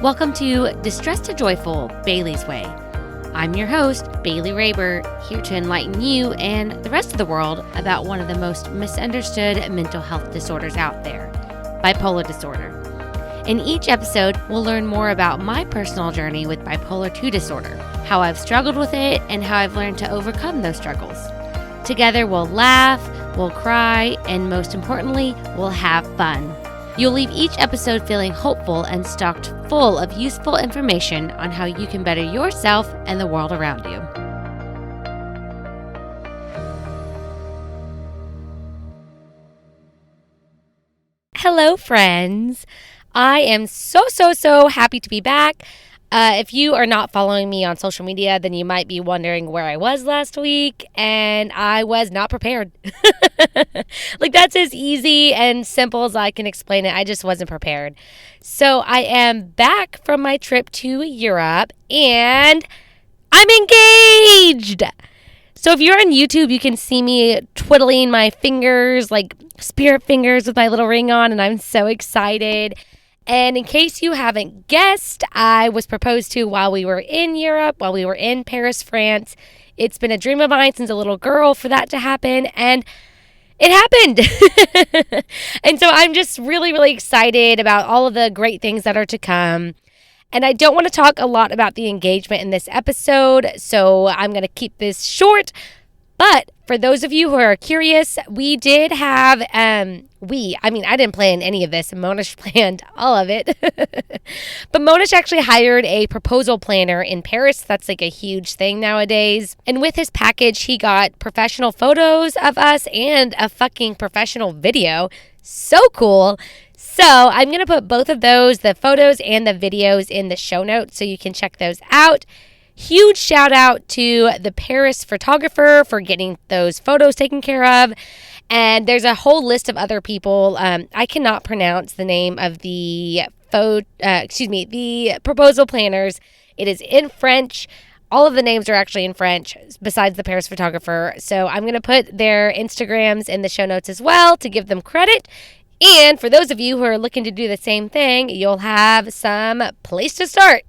Welcome to Distress to Joyful, Bailey's Way. I'm your host, Bailey Raber, here to enlighten you and the rest of the world about one of the most misunderstood mental health disorders out there, bipolar disorder. In each episode, we'll learn more about my personal journey with bipolar II disorder, how I've struggled with it, and how I've learned to overcome those struggles. Together, we'll laugh, we'll cry, and most importantly, we'll have fun. You'll leave each episode feeling hopeful and stocked full of useful information on how you can better yourself and the world around you. Hello, friends. I am so happy to be back. If you are not following me on social media, then you might be wondering where I was last week, and I was not prepared. That's as easy and simple as I can explain it. I just wasn't prepared. So I am back from my trip to Europe, and I'm engaged! So if you're on YouTube, you can see me twiddling my fingers, like spirit fingers with my little ring on, and I'm so excited. And in case you haven't guessed, I was proposed to while we were in Europe, while we were in Paris, France. It's been a dream of mine since a little girl for that to happen, and it happened. And so I'm just really excited about all of the great things that are to come. And I don't want to talk a lot about the engagement in this episode, so I'm going to keep this short. But for those of you who are curious, we did have, I didn't plan any of this. Monish planned all of it. But Monish actually hired a proposal planner in Paris. That's like a huge thing nowadays. And with his package, he got professional photos of us and a fucking professional video. So cool. So I'm going to put both of those, the photos and the videos, in the show notes so you can check those out. Huge shout out to the Paris photographer for getting those photos taken care of. And there's a whole list of other people. I cannot pronounce the name of the proposal planners. It is in French. All of the names are actually in French besides the Paris photographer. So I'm going to put their Instagrams in the show notes as well to give them credit. And for those of you who are looking to do the same thing, you'll have some place to start.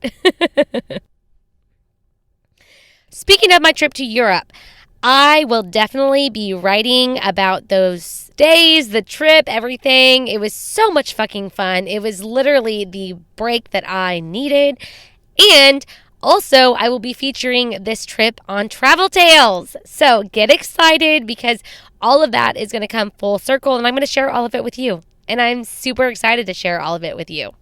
Speaking of my trip to Europe, I will definitely be writing about those days, the trip, everything. It was so much fucking fun. It was literally the break that I needed. And also, I will be featuring this trip on Travel Tales. So get excited because all of that is going to come full circle and I'm going to share all of it with you. And I'm super excited to share all of it with you.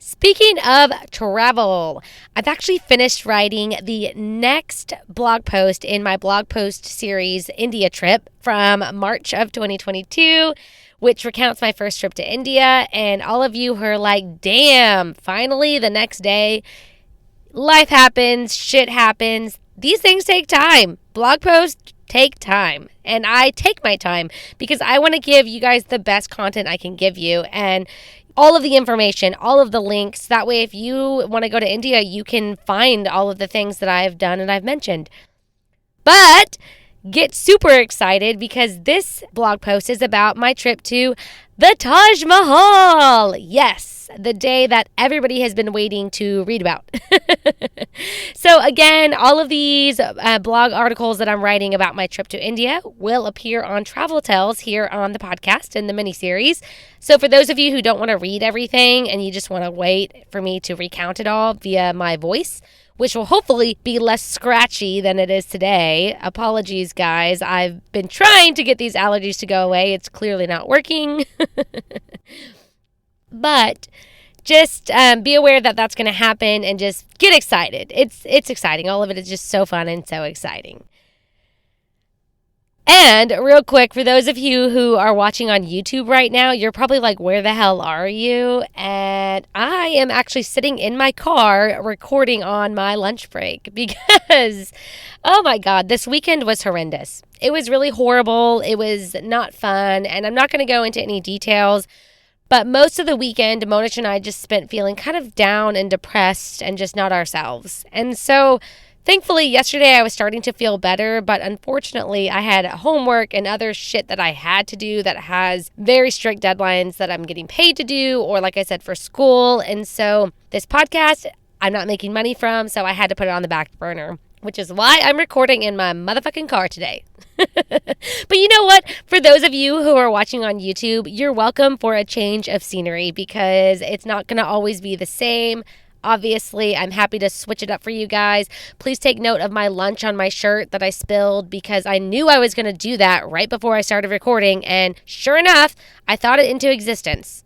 Speaking of travel, I've actually finished writing the next blog post in my blog post series, India Trip, from March of 2022, which recounts my first trip to India. And all of you who are like, damn, finally the next day, life happens, shit happens. These things take time. Blog posts take time. And I take my time because I want to give you guys the best content I can give you. And all of the information, all of the links. That way, if you want to go to India, you can find all of the things that I've done and I've mentioned. But get super excited because this blog post is about my trip to the Taj Mahal. Yes, the day that everybody has been waiting to read about. So again, all of these blog articles that I'm writing about my trip to India will appear on Travel Tales here on the podcast in the mini-series. So for those of you who don't want to read everything and you just want to wait for me to recount it all via my voice, which will hopefully be less scratchy than it is today. Apologies, guys. I've been trying to get these allergies to go away. It's clearly not working. But just be aware that that's going to happen and just get excited. It's exciting. All of it is just so fun and so exciting. And real quick, for those of you who are watching on YouTube right now, you're probably like, where the hell are you? And I am actually sitting in my car recording on my lunch break because, oh my God, this weekend was horrendous. It was really horrible. It was not fun. And I'm not going to go into any details, but most of the weekend, Monish and I just spent feeling kind of down and depressed and just not ourselves. And so Thankfully, yesterday I was starting to feel better, but unfortunately I had homework and other shit that I had to do that has very strict deadlines that I'm getting paid to do, or like I said, for school. And so this podcast, I'm not making money from, so I had to put it on the back burner, which is why I'm recording in my motherfucking car today. But you know what? For those of you who are watching on YouTube, you're welcome for a change of scenery because it's not going to always be the same. Obviously, I'm happy to switch it up for you guys. Please take note of my lunch on my shirt that I spilled because I knew I was going to do that right before I started recording. And sure enough, I thought it into existence.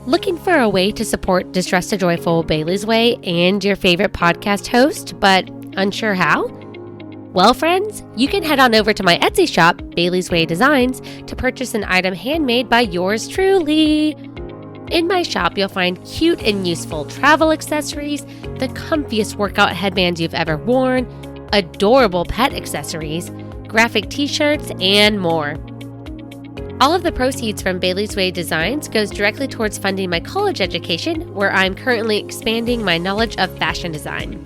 Looking for a way to support Distress to Joyful Bailey's Way and your favorite podcast host, but unsure how? Well, friends, you can head on over to my Etsy shop, Bailey's Way Designs, to purchase an item handmade by yours truly. In my shop, you'll find cute and useful travel accessories, the comfiest workout headbands you've ever worn, adorable pet accessories, graphic t-shirts, and more. All of the proceeds from Bailey's Way Designs goes directly towards funding my college education, where I'm currently expanding my knowledge of fashion design.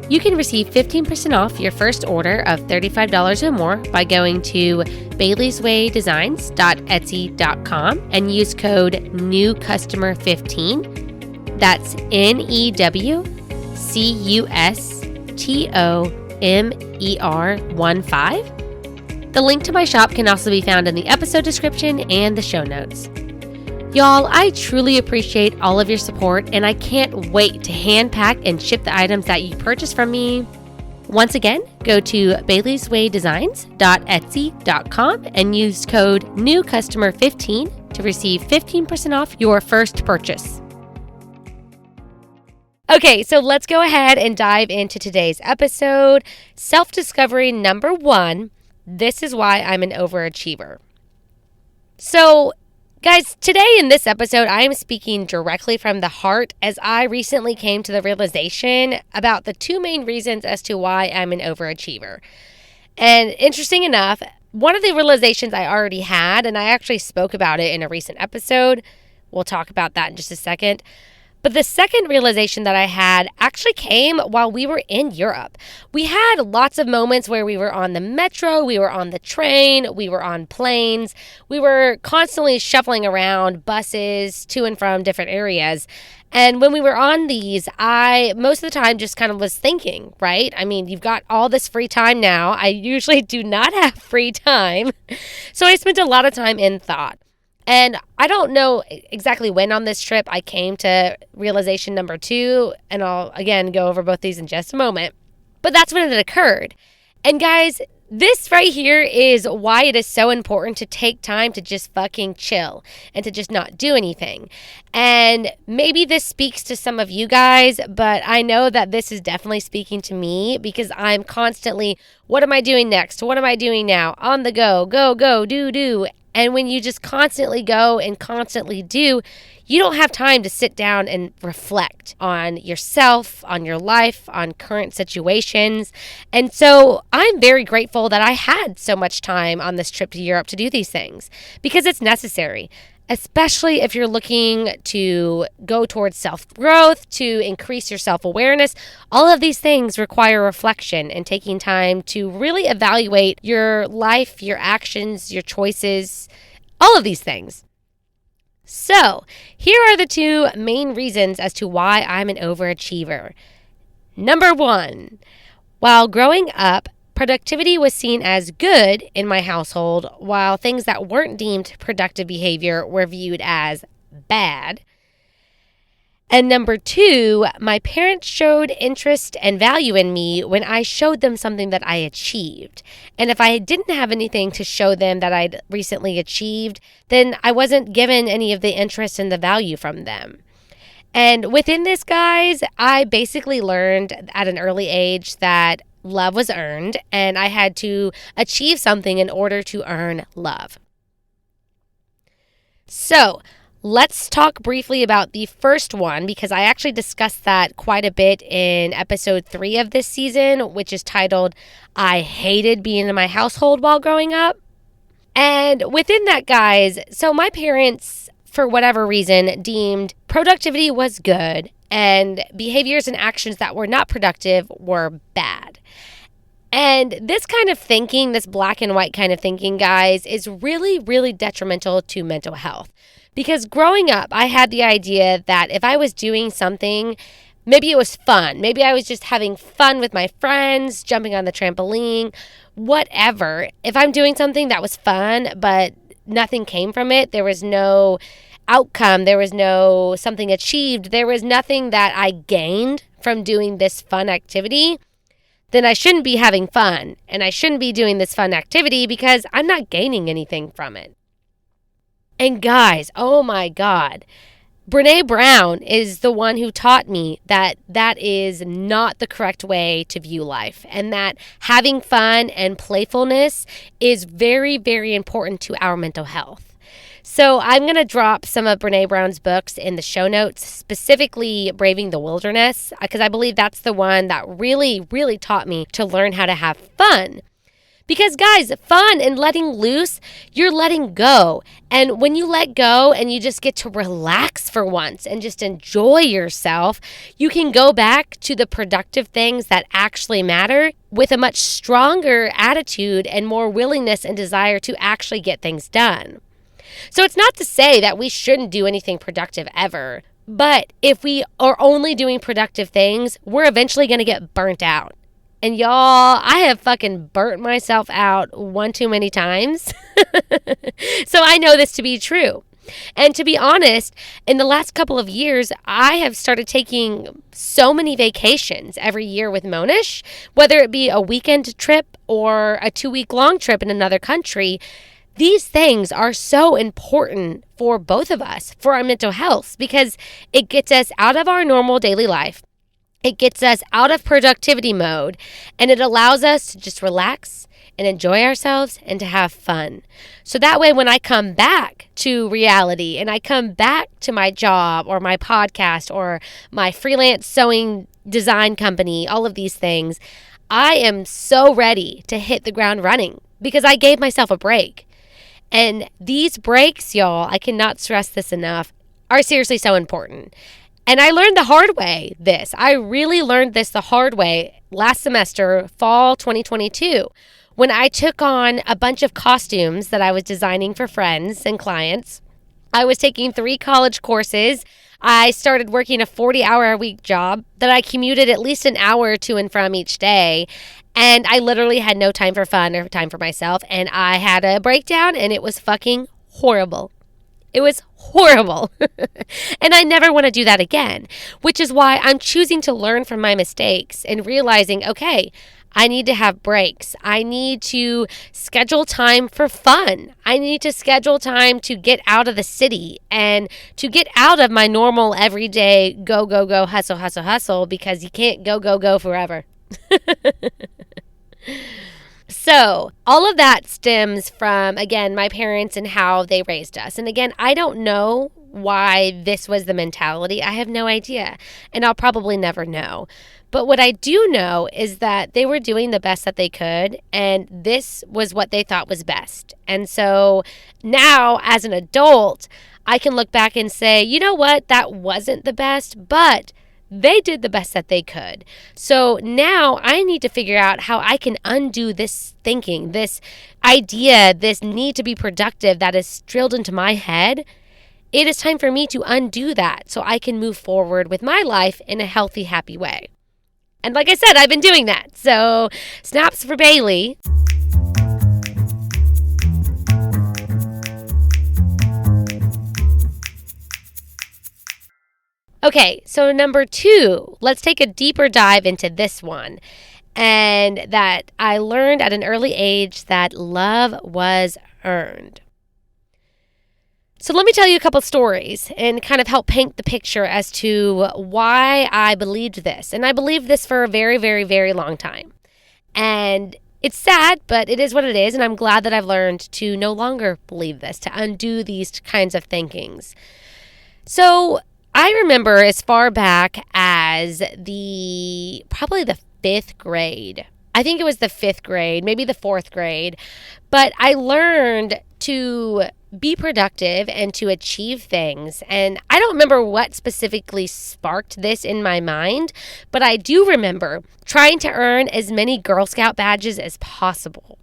You can receive 15% off your first order of $35 or more by going to baileyswaydesigns.etsy.com and use code NEWCUSTOMER15. That's NEWCUSTOMER15. The link to my shop can also be found in the episode description and the show notes. Y'all, I truly appreciate all of your support, and I can't wait to hand pack and ship the items that you purchase from me. Once again, go to baileyswaydesigns.etsy.com and use code NEWCUSTOMER15 to receive 15% off your first purchase. Okay, so let's go ahead and dive into today's episode. Self-discovery number 1. This is why I'm an overachiever. So, guys, today in this episode, I am speaking directly from the heart as I recently came to the realization about the 2 main reasons as to why I'm an overachiever. And interesting enough, one of the realizations I already had, and I actually spoke about it in a recent episode. We'll talk about that in just a second. But the second realization that I had actually came while we were in Europe. We had lots of moments where we were on the metro, we were on the train, we were on planes. We were constantly shuffling around buses to and from different areas. And when we were on these, I most of the time just kind of was thinking, right? I mean, you've got all this free time now. I usually do not have free time. So I spent a lot of time in thought. And I don't know exactly when on this trip I came to realization number 2, and I'll, again, go over both these in just a moment. But that's when it occurred. And guys, this right here is why it is so important to take time to just fucking chill and to just not do anything. And maybe this speaks to some of you guys, but I know that this is definitely speaking to me because I'm constantly, what am I doing next? What am I doing now? On the go, do. And when you just constantly go and constantly do, you don't have time to sit down and reflect on yourself, on your life, on current situations. And so I'm very grateful that I had so much time on this trip to Europe to do these things because it's necessary, especially if you're looking to go towards self-growth, to increase your self-awareness. All of these things require reflection and taking time to really evaluate your life, your actions, your choices, all of these things. So, here are the 2 main reasons as to why I'm an overachiever. Number 1, while growing up, productivity was seen as good in my household, while things that weren't deemed productive behavior were viewed as bad. And number 2, my parents showed interest and value in me when I showed them something that I achieved. And if I didn't have anything to show them that I'd recently achieved, then I wasn't given any of the interest and the value from them. And within this, guys, I basically learned at an early age that love was earned, and I had to achieve something in order to earn love. So, let's talk briefly about the first one because I actually discussed that quite a bit in episode 3 of this season, which is titled, I Hated Being in My Household While Growing Up. And within that, guys, so my parents, for whatever reason, deemed productivity was good and behaviors and actions that were not productive were bad. And this kind of thinking, this black and white kind of thinking, guys, is really, really detrimental to mental health. Because growing up, I had the idea that if I was doing something, maybe it was fun. Maybe I was just having fun with my friends, jumping on the trampoline, whatever. If I'm doing something that was fun, but nothing came from it, there was no outcome, there was no something achieved, there was nothing that I gained from doing this fun activity, then I shouldn't be having fun. And I shouldn't be doing this fun activity because I'm not gaining anything from it. And guys, oh my God, Brene Brown is the one who taught me that that is not the correct way to view life, and that having fun and playfulness is very, very important to our mental health. So I'm going to drop some of Brene Brown's books in the show notes, specifically Braving the Wilderness, because I believe that's the one that really, really taught me to learn how to have fun. Because guys, fun and letting loose, you're letting go. And when you let go and you just get to relax for once and just enjoy yourself, you can go back to the productive things that actually matter with a much stronger attitude and more willingness and desire to actually get things done. So it's not to say that we shouldn't do anything productive ever. But if we are only doing productive things, we're eventually going to get burnt out. And y'all, I have fucking burnt myself out one too many times. So I know this to be true. And to be honest, in the last couple of years, I have started taking so many vacations every year with Monish, whether it be a weekend trip or a 2-week long trip in another country. These things are so important for both of us, for our mental health, because it gets us out of our normal daily life. It gets us out of productivity mode, and it allows us to just relax and enjoy ourselves and to have fun. So that way, when I come back to reality and I come back to my job or my podcast or my freelance sewing design company, all of these things, I am so ready to hit the ground running because I gave myself a break. And these breaks, y'all, I cannot stress this enough, are seriously so important. And I learned the hard way this. I really learned this the hard way last semester, fall 2022, when I took on a bunch of costumes that I was designing for friends and clients. I was taking 3 college courses. I started working a 40-hour-a-week job that I commuted at least an hour to and from each day. And I literally had no time for fun or time for myself. And I had a breakdown, and it was fucking horrible. It was horrible. And I never want to do that again, which is why I'm choosing to learn from my mistakes and realizing, okay, I need to have breaks. I need to schedule time for fun. I need to schedule time to get out of the city and to get out of my normal everyday go, go, go, hustle, hustle, hustle, because you can't go, go, go forever. So all of that stems from, again, my parents and how they raised us. And again, I don't know why this was the mentality. I have no idea. And I'll probably never know. But what I do know is that they were doing the best that they could. And this was what they thought was best. And so now as an adult, I can look back and say, you know what? That wasn't the best, but they did the best that they could. So now I need to figure out how I can undo this thinking, this idea, this need to be productive that is drilled into my head. It is time for me to undo that so I can move forward with my life in a healthy, happy way. And like I said, I've been doing that. So snaps for Bailey. Okay, so number 2, let's take a deeper dive into this one. And that I learned at an early age that love was earned. So let me tell you a couple stories and kind of help paint the picture as to why I believed this. And I believed this for a very, very, very long time. And it's sad, but it is what it is. And I'm glad that I've learned to no longer believe this, to undo these kinds of thinkings. So I remember as far back as probably the 5th grade. I think it was the 5th grade, maybe the 4th grade. But I learned to be productive and to achieve things. And I don't remember what specifically sparked this in my mind, but I do remember trying to earn as many Girl Scout badges as possible.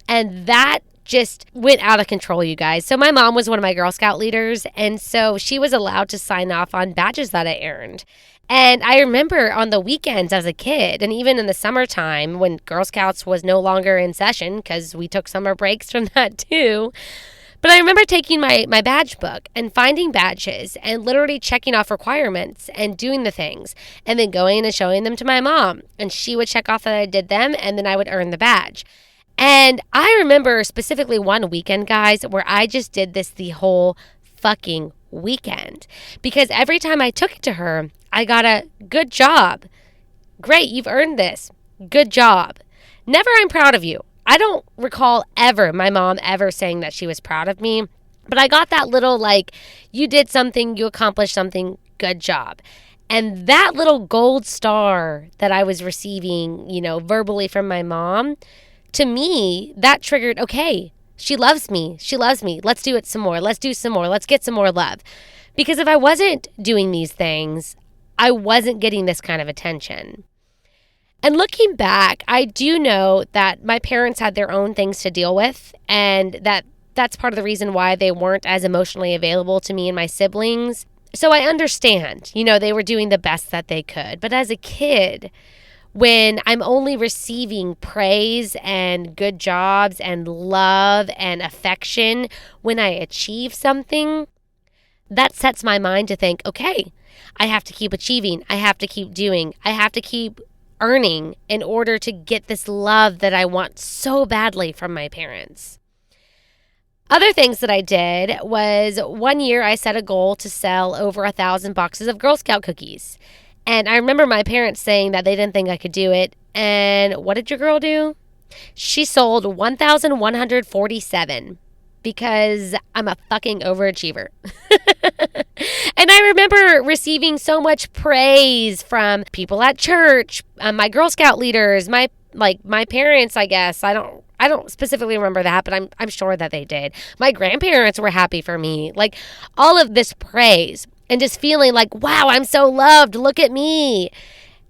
And that just went out of control, you guys. So my mom was one of my Girl Scout leaders, and so she was allowed to sign off on badges that I earned. And I remember on the weekends as a kid, and even in the summertime when Girl Scouts was no longer in session, because we took summer breaks from that too. But I remember taking my badge book and finding badges and literally checking off requirements and doing the things and then going and showing them to my mom. And she would check off that I did them, and then I would earn the badge. And I remember specifically one weekend, guys, where I just did this the whole fucking weekend. Because every time I took it to her, I got a good job. Great, you've earned this. Good job. Never I'm proud of you. I don't recall ever my mom ever saying that she was proud of me, but I got that little like, you did something, you accomplished something, good job. And that little gold star that I was receiving, verbally from my mom, to me, that triggered, okay, she loves me. She loves me. Let's do it some more. Let's do some more. Let's get some more love. Because if I wasn't doing these things, I wasn't getting this kind of attention. And looking back, I do know that my parents had their own things to deal with, and that's part of the reason why they weren't as emotionally available to me and my siblings. So I understand, they were doing the best that they could. But as a kid, when I'm only receiving praise and good jobs and love and affection when I achieve something, that sets my mind to think, okay, I have to keep achieving. I have to keep doing. I have to keep earning in order to get this love that I want so badly from my parents. Other things that I did was one year I set a goal to sell over 1,000 boxes of Girl Scout cookies. And I remember my parents saying that they didn't think I could do it. And what did your girl do? She sold 1,147 because I'm a fucking overachiever. And I remember receiving so much praise from people at church, my Girl Scout leaders, my parents, I guess. I don't specifically remember that, but I'm sure that they did. My grandparents were happy for me. Like all of this praise and just feeling like, wow, I'm so loved. Look at me.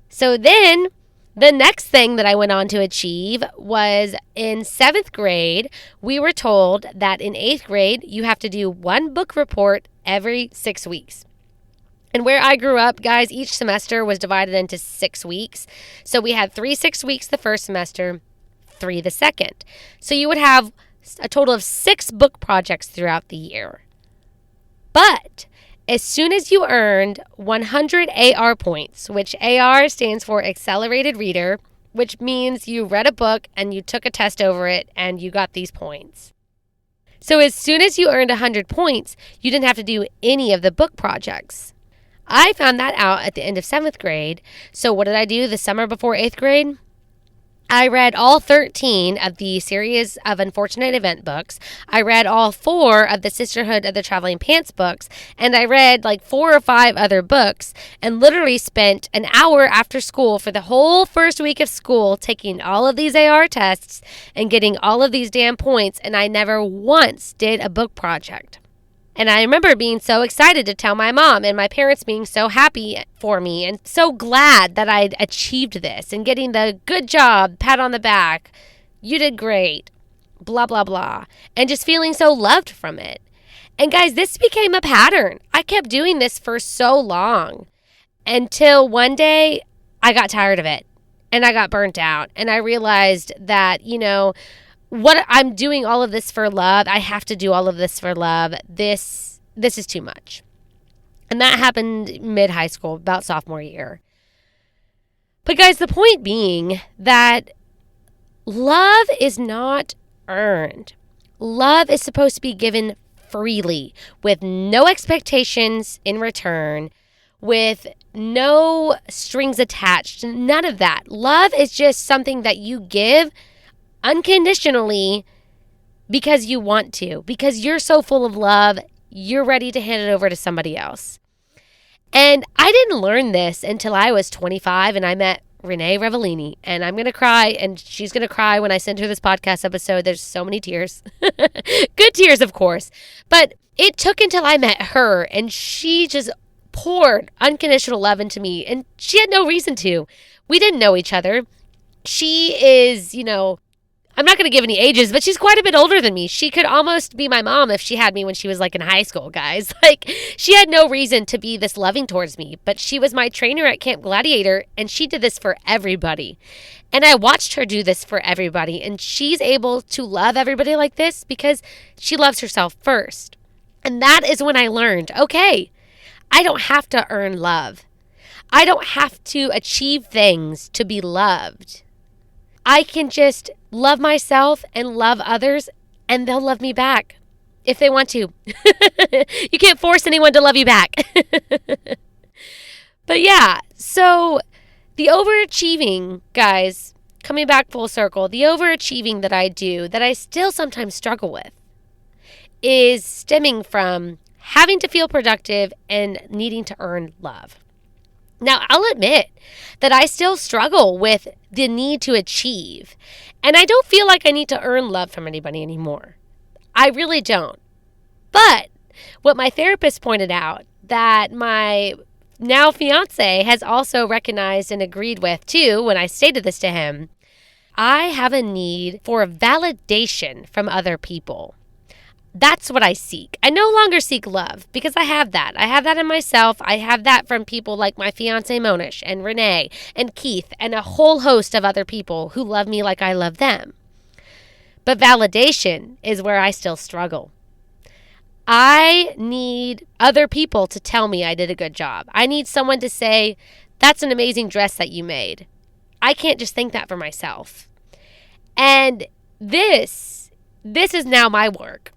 So then the next thing that I went on to achieve was in 7th grade, we were told that in 8th grade, you have to do one book report every 6 weeks. And where I grew up, guys, each semester was divided into 6 weeks. So we had 3 6 weeks the first semester, 3 the second. So you would have a total of 6 book projects throughout the year. But as soon as you earned 100 AR points, which AR stands for Accelerated Reader, which means you read a book and you took a test over it and you got these points. So as soon as you earned 100 points, you didn't have to do any of the book projects. I found that out at the end of 7th grade. So what did I do the summer before 8th grade? I read all 13 of the series of Unfortunate Event books. I read all 4 of the Sisterhood of the Traveling Pants books. And I read like 4 or 5 other books and literally spent an hour after school for the whole first week of school taking all of these AR tests and getting all of these damn points. And I never once did a book project. And I remember being so excited to tell my mom and my parents being so happy for me and so glad that I'd achieved this and getting the good job, pat on the back, you did great, blah, blah, blah, and just feeling so loved from it. And guys, this became a pattern. I kept doing this for so long until one day I got tired of it and I got burnt out and I realized that, what I'm doing all of this for love. I have to do all of this for love. This is too much. And that happened mid-high school, about sophomore year. But guys, the point being that love is not earned. Love is supposed to be given freely with no expectations in return, with no strings attached, none of that. Love is just something that you give unconditionally because you want to, because you're so full of love, you're ready to hand it over to somebody else. And I didn't learn this until I was 25 and I met Renee Revellini. And I'm going to cry, and she's going to cry when I send her this podcast episode. There's so many tears. Good tears, of course. But it took until I met her, and she just poured unconditional love into me, and she had no reason to. We didn't know each other. She is, I'm not going to give any ages, but she's quite a bit older than me. She could almost be my mom if she had me when she was like in high school, guys. Like, she had no reason to be this loving towards me, but she was my trainer at Camp Gladiator, and she did this for everybody. And I watched her do this for everybody, and she's able to love everybody like this because she loves herself first. And that is when I learned, okay, I don't have to earn love. I don't have to achieve things to be loved. I can just love myself and love others, and they'll love me back if they want to. You can't force anyone to love you back. But yeah, so the overachieving, guys, coming back full circle, the overachieving that I do, that I still sometimes struggle with, is stemming from having to feel productive and needing to earn love. Now, I'll admit that I still struggle with the need to achieve, and I don't feel like I need to earn love from anybody anymore. I really don't. But what my therapist pointed out, that my now fiance has also recognized and agreed with too, when I stated this to him, I have a need for validation from other people. That's what I seek. I no longer seek love because I have that. I have that in myself. I have that from people like my fiance Monish and Renee and Keith and a whole host of other people who love me like I love them. But validation is where I still struggle. I need other people to tell me I did a good job. I need someone to say, that's an amazing dress that you made. I can't just think that for myself. And this is now my work.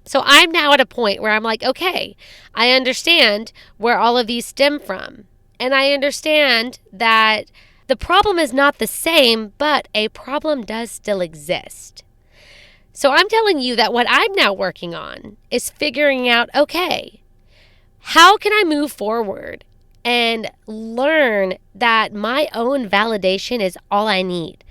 So I'm now at a point where I'm like, okay, I understand where all of these stem from. And I understand that the problem is not the same, but a problem does still exist. So I'm telling you that what I'm now working on is figuring out, okay, how can I move forward and learn that my own validation is all I need?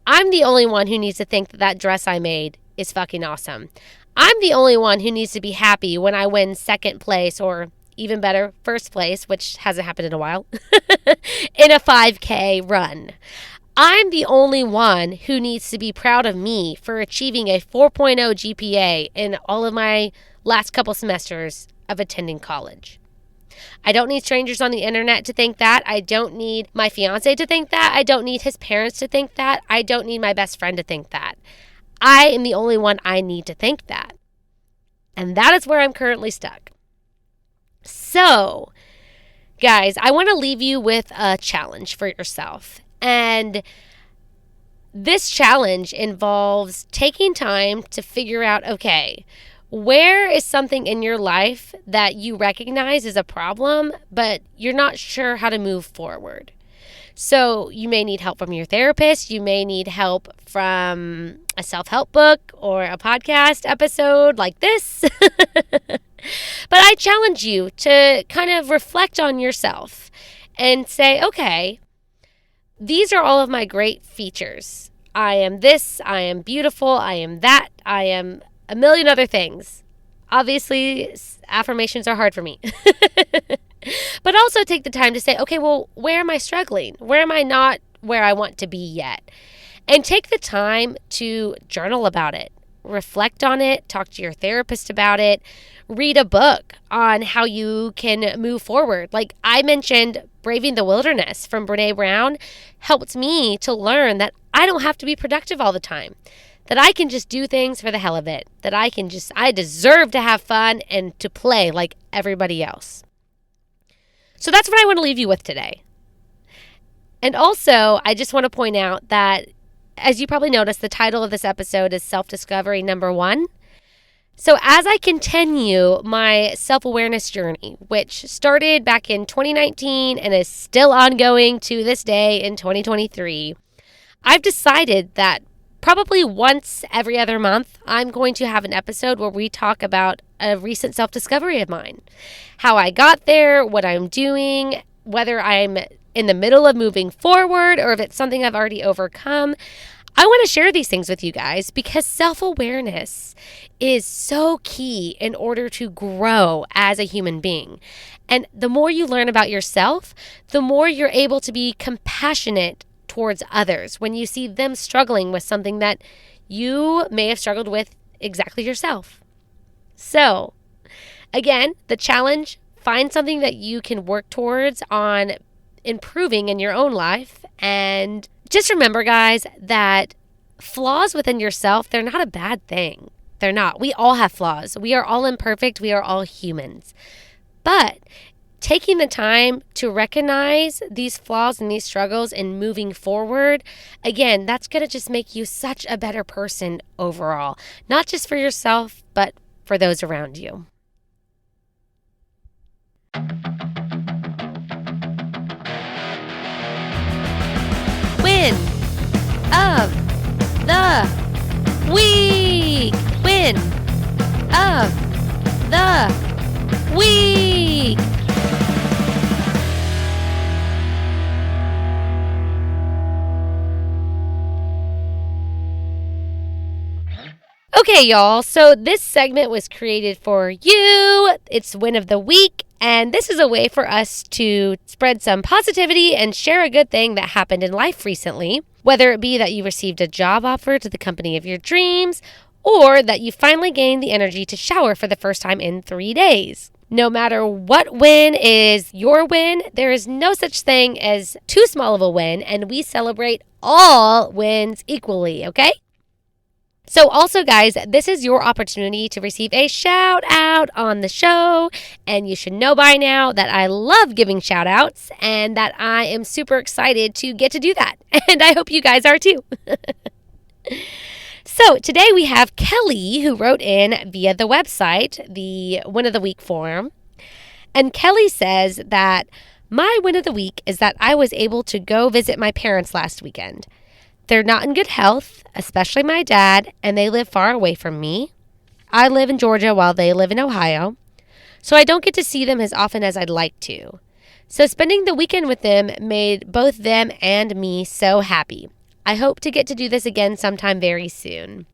I'm the only one who needs to think that that dress I made is fucking awesome. I'm the only one who needs to be happy when I win second place, or even better, first place, which hasn't happened in a while, in a 5K run. I'm the only one who needs to be proud of me for achieving a 4.0 GPA in all of my last couple semesters of attending college. I don't need strangers on the internet to think that. I don't need my fiance to think that. I don't need his parents to think that. I don't need my best friend to think that. I am the only one I need to think that. And that is where I'm currently stuck. So, guys, I want to leave you with a challenge for yourself. And this challenge involves taking time to figure out, okay, where is something in your life that you recognize as a problem, but you're not sure how to move forward? So you may need help from your therapist. You may need help from a self-help book or a podcast episode like this. But I challenge you to kind of reflect on yourself and say, okay, these are all of my great features. I am this, I am beautiful, I am that, I am a million other things. Obviously, affirmations are hard for me. But also take the time to say, okay, well, where am I struggling? Where am I not where I want to be yet? And take the time to journal about it, reflect on it, talk to your therapist about it, read a book on how you can move forward. Like I mentioned, Braving the Wilderness from Brené Brown helped me to learn that I don't have to be productive all the time, that I can just do things for the hell of it, that I deserve to have fun and to play like everybody else. So that's what I want to leave you with today. And also, I just want to point out that, as you probably noticed, the title of this episode is Self-Discovery Number 1. So as I continue my self-awareness journey, which started back in 2019 and is still ongoing to this day in 2023, I've decided that probably once every other month, I'm going to have an episode where we talk about a recent self-discovery of mine. How I got there, what I'm doing, whether I'm in the middle of moving forward or if it's something I've already overcome, I want to share these things with you guys because self-awareness is so key in order to grow as a human being. And the more you learn about yourself, the more you're able to be compassionate towards others when you see them struggling with something that you may have struggled with exactly yourself. So, again, the challenge, find something that you can work towards on improving in your own life. And just remember, guys, that flaws within yourself, they're not a bad thing. They're not. We all have flaws. We are all imperfect. We are all humans. But taking the time to recognize these flaws and these struggles and moving forward, again, that's going to just make you such a better person overall, not just for yourself, but for those around you. Win of the week. Win of the week. Okay, y'all, so this segment was created for you. It's Win of the Week, and this is a way for us to spread some positivity and share a good thing that happened in life recently, whether it be that you received a job offer to the company of your dreams, or that you finally gained the energy to shower for the first time in 3 days. No matter what win is your win, there is no such thing as too small of a win, and we celebrate all wins equally, okay? So also, guys, this is your opportunity to receive a shout out on the show. And you should know by now that I love giving shout outs and that I am super excited to get to do that. And I hope you guys are too. So today we have Kelly, who wrote in via the website, the Win of the Week form. And Kelly says that my win of the week is that I was able to go visit my parents last weekend. They're not in good health, especially my dad, and they live far away from me. I live in Georgia while they live in Ohio, so I don't get to see them as often as I'd like to. So spending the weekend with them made both them and me so happy. I hope to get to do this again sometime very soon.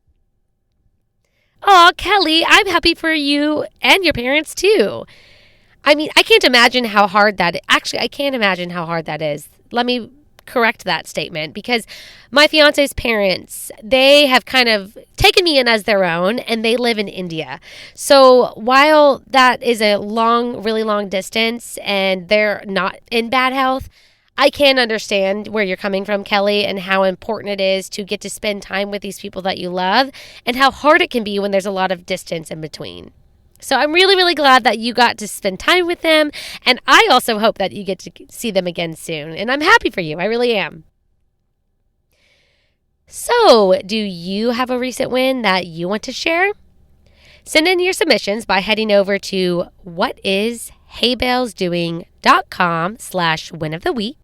Aw, Kelly, I'm happy for you and your parents too. I mean, I can't imagine how hard that is. Actually, I can't imagine how hard that is. Let me correct that statement because my fiance's parents, they have kind of taken me in as their own and they live in India. So while that is a really long distance and they're not in bad health, I can understand where you're coming from, Kelly, and how important it is to get to spend time with these people that you love and how hard it can be when there's a lot of distance in between. So I'm really, really glad that you got to spend time with them. And I also hope that you get to see them again soon. And I'm happy for you. I really am. So, do you have a recent win that you want to share? Send in your submissions by heading over to whatishaybellsdoing.com/winoftheweek.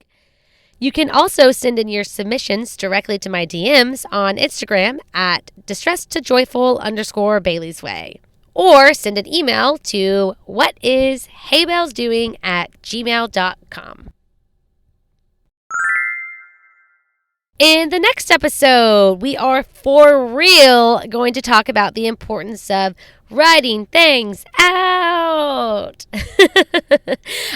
You can also send in your submissions directly to my DMs on Instagram at distressedtojoyful_Baileysway. Or send an email to whatishaybellsdoing@gmail.com. In the next episode, we are for real going to talk about the importance of writing things out.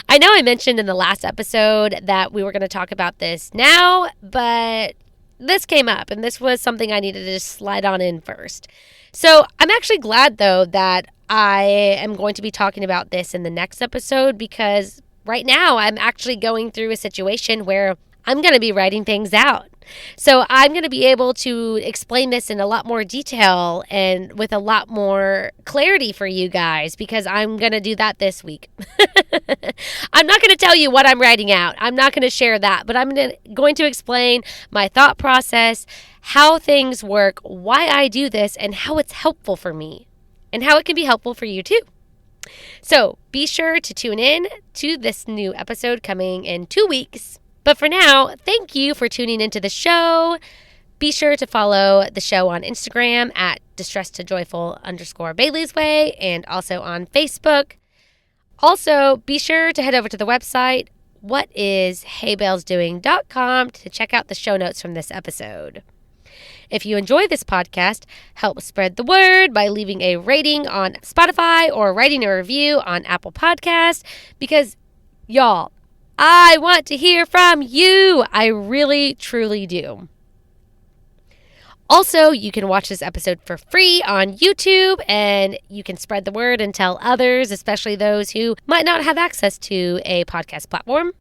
I know I mentioned in the last episode that we were going to talk about this now, but this came up and this was something I needed to just slide on in first. So I'm actually glad, though, that I am going to be talking about this in the next episode because right now I'm actually going through a situation where I'm going to be writing things out. So I'm going to be able to explain this in a lot more detail and with a lot more clarity for you guys because I'm going to do that this week. I'm not going to tell you what I'm writing out. I'm not going to share that, but I'm going to explain my thought process, how things work, why I do this, and how it's helpful for me and how it can be helpful for you too. So be sure to tune in to this new episode coming in 2 weeks. But for now, thank you for tuning into the show. Be sure to follow the show on Instagram at distressedtojoyful_Baileysway and also on Facebook. Also, be sure to head over to the website, whatishaybellsdoing.com to check out the show notes from this episode. If you enjoy this podcast, help spread the word by leaving a rating on Spotify or writing a review on Apple Podcasts because, y'all, I want to hear from you. I really, truly do. Also, you can watch this episode for free on YouTube, and you can spread the word and tell others, especially those who might not have access to a podcast platform.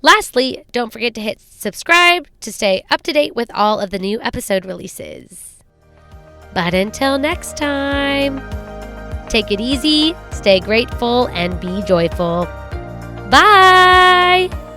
Lastly, don't forget to hit subscribe to stay up to date with all of the new episode releases. But until next time, take it easy, stay grateful, and be joyful. Bye!